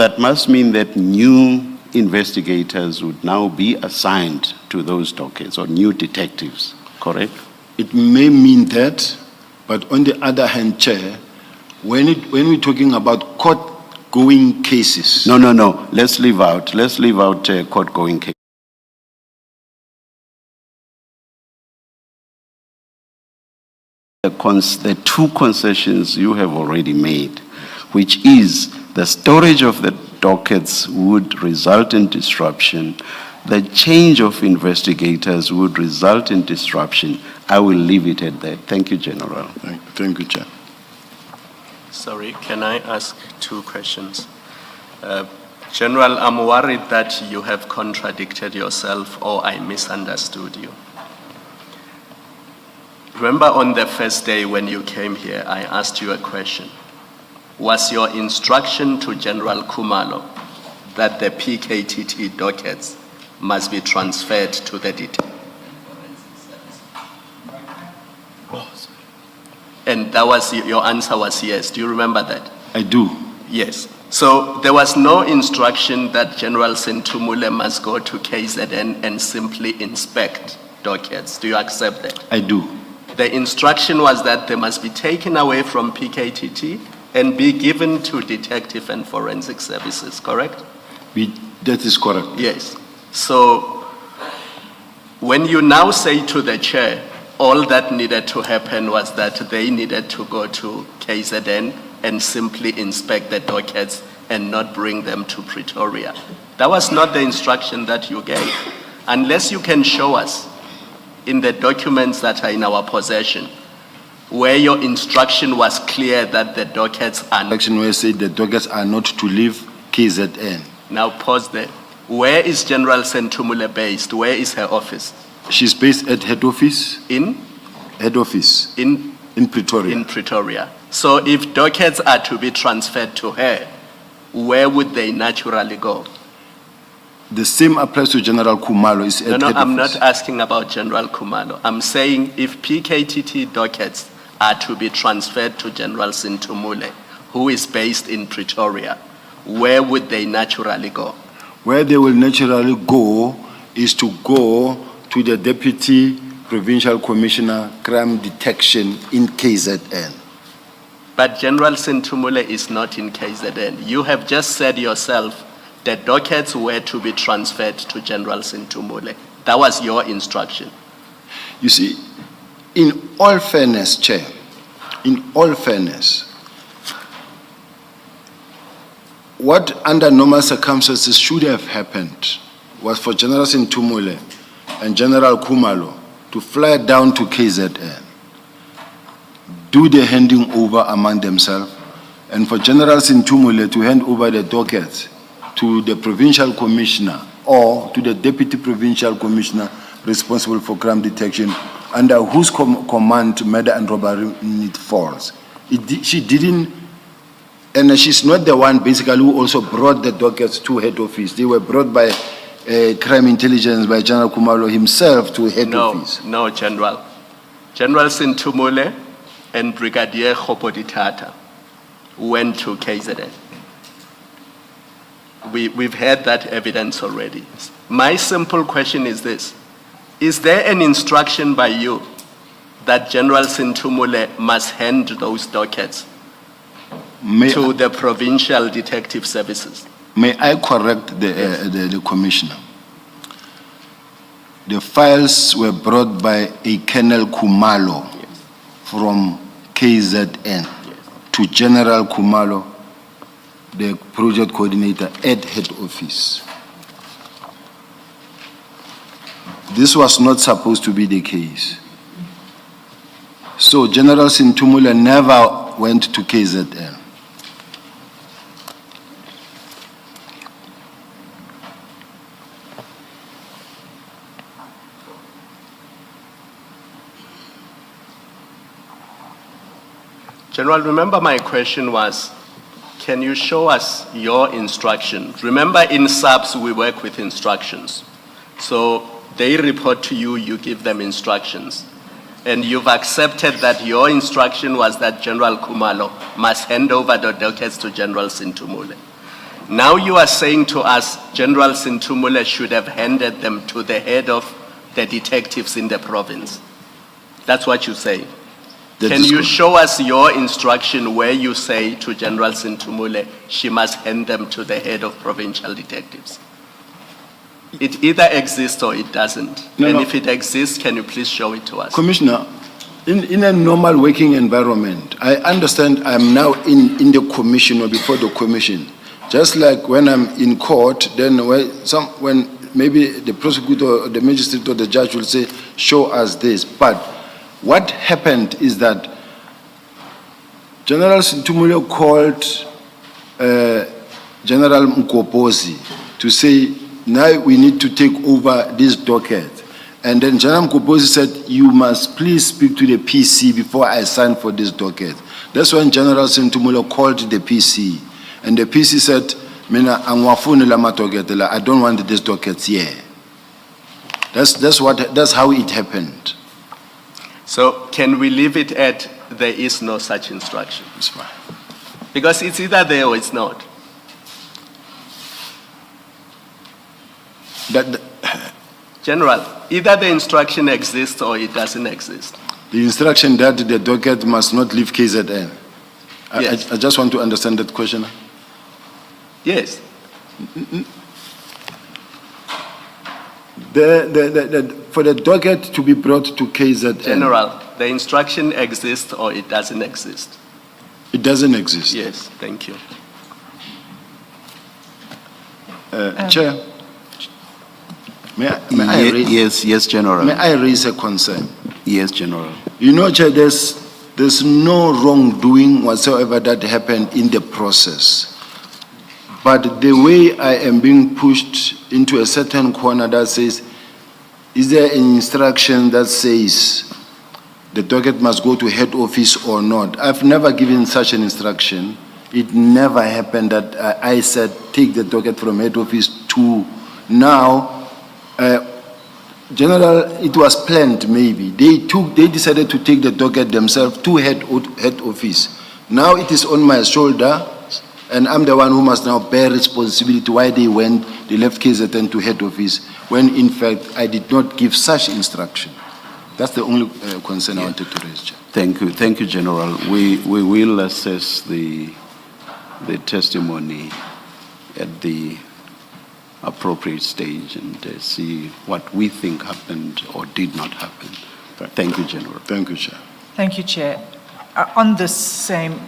That must mean that new investigators would now be assigned to those dockets, or new detectives, correct? It may mean that, but on the other hand, Chair, when we're talking about court-going cases. No. Let's leave out court-going cases. The two concessions you have already made, which is the storage of the dockets would result in disruption, the change of investigators would result in disruption. I will leave it at that. Thank you, General. Thank you, Chair. Sorry, can I ask two questions? General, I'm worried that you have contradicted yourself or I misunderstood you. Remember on the first day when you came here, I asked you a question. Was your instruction to General Khumalo that the PKTT dockets must be transferred to the detective? And that was, your answer was yes. Do you remember that? I do. Yes. So there was no instruction that General Sentumule must go to KZN and simply inspect dockets. Do you accept that? I do. The instruction was that they must be taken away from PKTT and be given to detective and forensic services, correct? That is correct. Yes. So when you now say to the chair, all that needed to happen was that they needed to go to KZN and simply inspect the dockets and not bring them to Pretoria. That was not the instruction that you gave. Unless you can show us in the documents that are in our possession where your instruction was clear that the dockets are... Action where said the dockets are not to leave KZN. Now pause there. Where is General Sentumule based? Where is her office? She's based at head office. In? Head office. In Pretoria. In Pretoria. So if dockets are to be transferred to her, where would they naturally go? The same applies to General Khumalo. No, I'm not asking about General Khumalo. I'm saying if PKTT dockets are to be transferred to General Sentumule, who is based in Pretoria, where would they naturally go? Where they will naturally go is to go to the Deputy Provincial Commissioner Crime Detection in KZN. But General Sentumule is not in KZN. You have just said yourself that dockets were to be transferred to General Sentumule. That was your instruction. You see, in all fairness, Chair, in all fairness, what under normal circumstances should have happened was for General Sentumule and General Khumalo to fly down to KZN, do the handing over among themselves, and for General Sentumule to hand over the dockets to the provincial commissioner or to the deputy provincial commissioner responsible for crime detection, under whose command murder and robbery unit falls. She didn't, and she's not the one basically who also brought the dockets to head office. They were brought by crime intelligence by General Khumalo himself to head office. No, General. General Sentumule and Brigadier Khopoditata went to KZN. We've had that evidence already. My simple question is this. Is there an instruction by you that General Sentumule must hand those dockets to the provincial detective services? May I correct the commissioner? The files were brought by a Colonel Khumalo from KZN to General Khumalo, the project coordinator at head office. This was not supposed to be the case. So General Sentumule never went to KZN. General, remember my question was, can you show us your instruction? Remember in SAPS we work with instructions. So they report to you, you give them instructions. And you've accepted that your instruction was that General Khumalo must hand over the dockets to General Sentumule. Now you are saying to us, General Sintumule should have handed them to the head of the detectives in the province. That's what you say. That Can is you correct. show us your instruction where you say to General Sintumule, she must hand them to the head of provincial detectives? It either exists or it doesn't. No, and no. if it exists, can you please show it to us? Commissioner, in a normal working environment, I understand I'm now in the commission or before the commission. Just like when I'm in court, then when maybe the prosecutor or the magistrate or the judge will say, show us this. But what happened is that General Sintumule called General Mkopozi to say, now we need to take over this docket. And then General Mkopozi said, you must please speak to the PC before I sign for this docket. That's when General Sintumule called the PC. And the PC said, Mina angwafuni la matoketela, I don't want this docket here. That's how it happened. So can we leave it at there is no such instruction? It's fine. Because it's either there or it's not. General, either the instruction exists or it doesn't exist. The instruction that the docket must not leave KZN. Yes. I just want to understand that question. Yes. For the docket to be brought to KZN. General, the instruction exists or it doesn't exist? It doesn't exist. Yes, thank you. Chair, may I raise, Yes, General. may I raise a concern? Yes, General. You know, Chair, there's no wrongdoing whatsoever that happened in the process. But the way I am being pushed into a certain corner that says, is there an instruction that says the docket must go to head office or not? I've never given such an instruction. It never happened that I said, take the docket from head office to now. General, it was planned maybe. They decided to take the docket themselves to head office. Now it is on my shoulder, and I'm the one who must now bear responsibility why they left KZN to head office, when in fact I did not give such instruction. That's the only concern I wanted to raise, Chair. Thank you, General. We will assess the testimony at the appropriate stage and see what we think happened or did not happen. Thank you, General. Thank you, Chair. Thank you, Chair. On this same